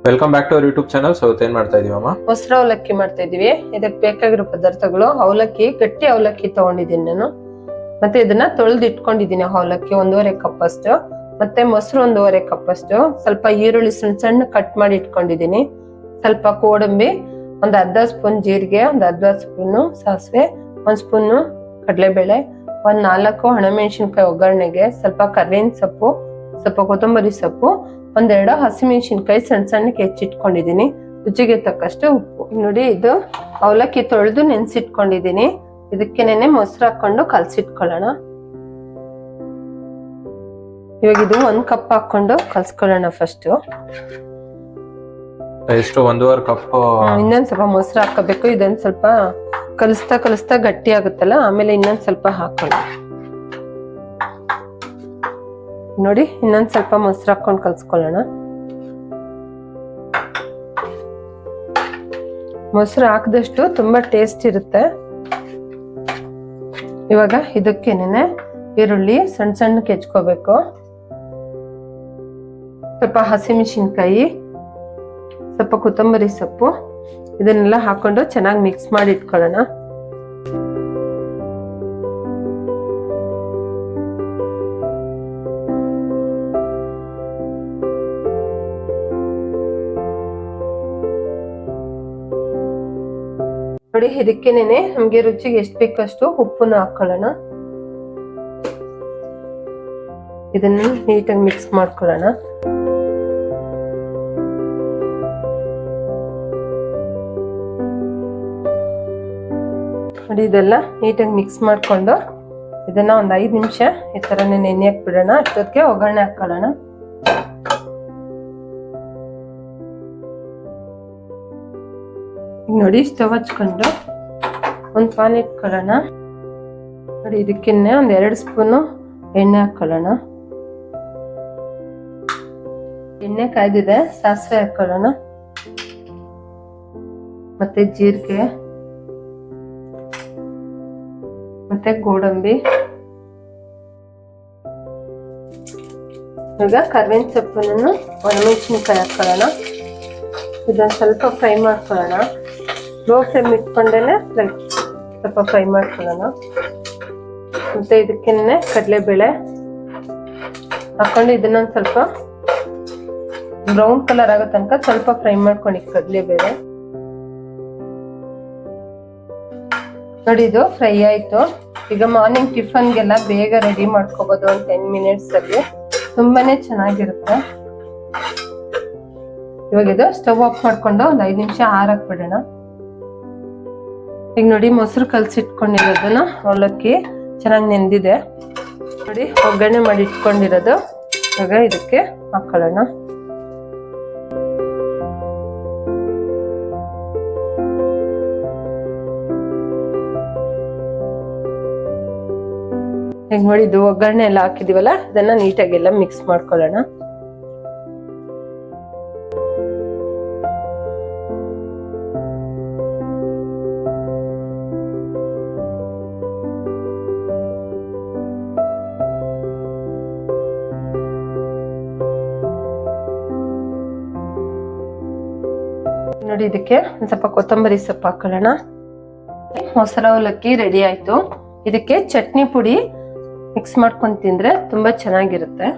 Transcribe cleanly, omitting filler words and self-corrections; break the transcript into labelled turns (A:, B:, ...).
A: Welcome back to our YouTube channel. So ಏನ್ ಮಾಡ್ತಾ ಇದೀವಿ ಅಮ್ಮ?
B: ಮೊಸರು ಅವಲಕ್ಕಿ ಮಾಡ್ತಾ ಇದೀವಿ. ಇದಕ್ಕೆ ಬೇಕಾಗಿರೋ ಪದಾರ್ಥಗಳು ಅವಲಕ್ಕಿ, ಗಟ್ಟಿ ಅವಲಕ್ಕಿ ತಗೊಂಡಿದ್ದೀನಿ ನಾನು. ಮತ್ತೆ ಇದನ್ನ ತೊಳೆದು ಇಟ್ಕೊಂಡಿದ್ದೀನಿ. ಅವಲಕ್ಕಿ 1.5 ಕಪ್ ಅಷ್ಟು, ಮತ್ತೆ ಮೊಸರು 1.5 ಕಪ್ ಅಷ್ಟು, ಸ್ವಲ್ಪ ಈರುಳ್ಳಿ ಸಣ್ಣ ಸಣ್ಣ ಕಟ್ ಮಾಡಿ ಇಟ್ಕೊಂಡಿದ್ದೀನಿ, ಸ್ವಲ್ಪ ಗೋಡಂಬಿ, ಒಂದು ಅರ್ಧ ಸ್ಪೂನ್ ಜೀರಿಗೆ, ಒಂದು ಅರ್ಧ ಸ್ಪೂನು ಸಾಸಿವೆ, 1 ಸ್ಪೂನು ಕಡಲೆಬೇಳೆ, 4 ಒಣಮೆಣಸಿನ್ಕಾಯಿ ಒಗ್ಗರಣೆಗೆ, ಸ್ವಲ್ಪ ಕರ್ಬೇವಿನ ಸೊಪ್ಪು, ಸ್ವಲ್ಪ ಕೊತ್ತಂಬರಿ ಸೊಪ್ಪು, 1-2 ಹಸಿಮೆಣಸಿನ್ಕಾಯಿ ಸಣ್ಣ ಸಣ್ಣಕ್ಕೆ ಹೆಚ್ಚಿಟ್ಕೊಂಡಿದ್ದೀನಿ, ರುಚಿಗೆ ತಕ್ಕಷ್ಟು ಉಪ್ಪು. ನೋಡಿ, ಇದು ಅವಲಕ್ಕಿ ತೊಳೆದು ನೆನ್ಸಿಟ್ಕೊಂಡಿದ್ದೀನಿ. ಇದಕ್ಕೆನೆ ಮೊಸರು ಹಾಕೊಂಡು ಕಲ್ಸಿಟ್ಕೊಳ್ಳೋಣ. ಇವಾಗ ಇದು 1 ಕಪ್ ಹಾಕೊಂಡು ಕಲ್ಸ್ಕೊಳ್ಳೋಣ. ಫಸ್ಟ್
A: ಎಷ್ಟು 1.5 ಕಪ್.
B: ಇನ್ನೊಂದ್ ಸ್ವಲ್ಪ ಮೊಸರು ಹಾಕಬೇಕು. ಇದೊಂದ್ ಸ್ವಲ್ಪ ಕಲಿಸ್ತಾ ಗಟ್ಟಿ ಆಗುತ್ತಲ್ಲ, ಆಮೇಲೆ ಇನ್ನೊಂದ್ ಸ್ವಲ್ಪ ಹಾಕೊಳ್ಳಿ. ನೋಡಿ, ಇನ್ನೊಂದ್ ಸ್ವಲ್ಪ ಮೊಸರು ಹಾಕೊಂಡು ಕಲ್ಸ್ಕೊಳ್ಳೋಣ. ಮೊಸರು ಹಾಕಿದಷ್ಟು ತುಂಬಾ ಟೇಸ್ಟ್ ಇರುತ್ತೆ. ಇವಾಗ ಇದಕ್ಕೇನೆ ಈರುಳ್ಳಿ ಸಣ್ಣ ಸಣ್ಣಕ್ಕೆ ಹೆಚ್ಕೋಬೇಕು, ಸ್ವಲ್ಪ ಹಸಿಮೆಣಸಿನ್ಕಾಯಿ, ಸ್ವಲ್ಪ ಕೊತ್ತಂಬರಿ ಸೊಪ್ಪು, ಇದನ್ನೆಲ್ಲ ಹಾಕೊಂಡು ಚೆನ್ನಾಗಿ ಮಿಕ್ಸ್ ಮಾಡಿ ಇಟ್ಕೊಳ್ಳೋಣ. ನೋಡಿ, ಇದಕ್ಕೇನೆ ನಮ್ಗೆ ರುಚಿಗೆ ಎಷ್ಟು ಬೇಕಷ್ಟು ಉಪ್ಪನ್ನು ಹಾಕೊಳ್ಳೋಣ. ಇದನ್ನ ನೀಟಾಗಿ ಮಿಕ್ಸ್ ಮಾಡ್ಕೊಳ್ಳೋಣ. ನೋಡಿ, ಇದೆಲ್ಲ ನೀಟಾಗಿ ಮಿಕ್ಸ್ ಮಾಡ್ಕೊಂಡು ಇದನ್ನ ಒಂದ್ 5 ನಿಮಿಷ ಈ ತರನೇ ನೆನೆಯಕ್ ಬಿಡೋಣ. ಅಷ್ಟೊತ್ತಿಗೆ ಒಗ್ಗರಣೆ ಹಾಕೊಳ್ಳೋಣ. ನೋಡಿ, ಸ್ಟವ್ ಹಚ್ಕೊಂಡು ಒಂದು ಪಾನ್ ಇಟ್ಕೊಳ್ಳೋಣ. ನೋಡಿ, ಇದಕ್ಕಿನ್ನೆ 2 ಸ್ಪೂನು ಎಣ್ಣೆ ಹಾಕೊಳ್ಳೋಣ. ಎಣ್ಣೆ ಕಾಯ್ದಿದೆ, ಸಾಸಿವೆ ಹಾಕೊಳ್ಳೋಣ, ಮತ್ತೆ ಜೀರಿಗೆ, ಮತ್ತೆ ಗೋಡಂಬಿ, ಈಗ ಕರ್ಬೇವಿನ ಸೊಪ್ಪನ್ನು, ಒಣಮೆಣಸಿನ್ಕಾಯಿ ಹಾಕೊಳ್ಳೋಣ. ಇದನ್ನ ಸ್ವಲ್ಪ ಫ್ರೈ ಮಾಡ್ಕೊಳ್ಳೋಣ. ಲೋ ಫ್ಲೇಮ್ ಇಟ್ಕೊಂಡೇನೆ ಸ್ವಲ್ಪ ಫ್ರೈ ಮಾಡ್ಕೊಳ್ಳೋಣ. ಮತ್ತೆ ಇದಕ್ಕೇನೆ ಕಡಲೆಬೇಳೆ ಹಾಕೊಂಡು ಇದನ್ನೊಂದು ಸ್ವಲ್ಪ ಬ್ರೌನ್ ಕಲರ್ ಆಗೋ ತನಕ ಸ್ವಲ್ಪ ಫ್ರೈ ಮಾಡ್ಕೊಂಡು ಕಡಲೆಬೇಳೆ. ನೋಡಿ, ಇದು ಫ್ರೈ ಆಯ್ತು. ಈಗ ಮಾರ್ನಿಂಗ್ ಟಿಫನ್ಗೆಲ್ಲ ಬೇಗ ರೆಡಿ ಮಾಡ್ಕೋಬಹುದು. ಒಂದು 10 ಮಿನಿಟ್ಸ್ ಅಲ್ಲಿ ತುಂಬಾನೇ ಚೆನ್ನಾಗಿರುತ್ತೆ. ಇವಾಗ ಇದು ಸ್ಟವ್ ಆಫ್ ಮಾಡ್ಕೊಂಡು ಒಂದು 5 ನಿಮಿಷ ಆರಕ್ ಬಿಡೋಣ. ಈಗ ನೋಡಿ, ಮೊಸರು ಕಲ್ಸಿಟ್ಕೊಂಡಿರೋದನ್ನ ಅವಲಕ್ಕಿ ಚೆನ್ನಾಗಿ ನೆಂದಿದೆ. ನೋಡಿ, ಒಗ್ಗರಣೆ ಮಾಡಿ ಇಟ್ಕೊಂಡಿರೋದು ಇವಾಗ ಇದಕ್ಕೆ ಹಾಕೊಳ್ಳೋಣ. ಈಗ ನೋಡಿ, ಇದು ಒಗ್ಗರಣೆ ಎಲ್ಲ ಹಾಕಿದೀವಲ್ಲ, ಇದನ್ನ ನೀಟಾಗಿ ಎಲ್ಲ ಮಿಕ್ಸ್ ಮಾಡ್ಕೊಳ್ಳೋಣ. ನೋಡಿ, ಇದಕ್ಕೆ ಒಂದ್ ಸ್ವಲ್ಪ ಕೊತ್ತಂಬರಿ ಸೊಪ್ಪು ಹಾಕೊಳ್ಳೋಣ. ಮೊಸರು ಅವಲಕ್ಕಿ ರೆಡಿ ಆಯ್ತು. ಇದಕ್ಕೆ ಚಟ್ನಿ ಪುಡಿ ಮಿಕ್ಸ್ ಮಾಡ್ಕೊಂಡು ತಿಂದ್ರೆ ತುಂಬಾ ಚೆನ್ನಾಗಿರುತ್ತೆ.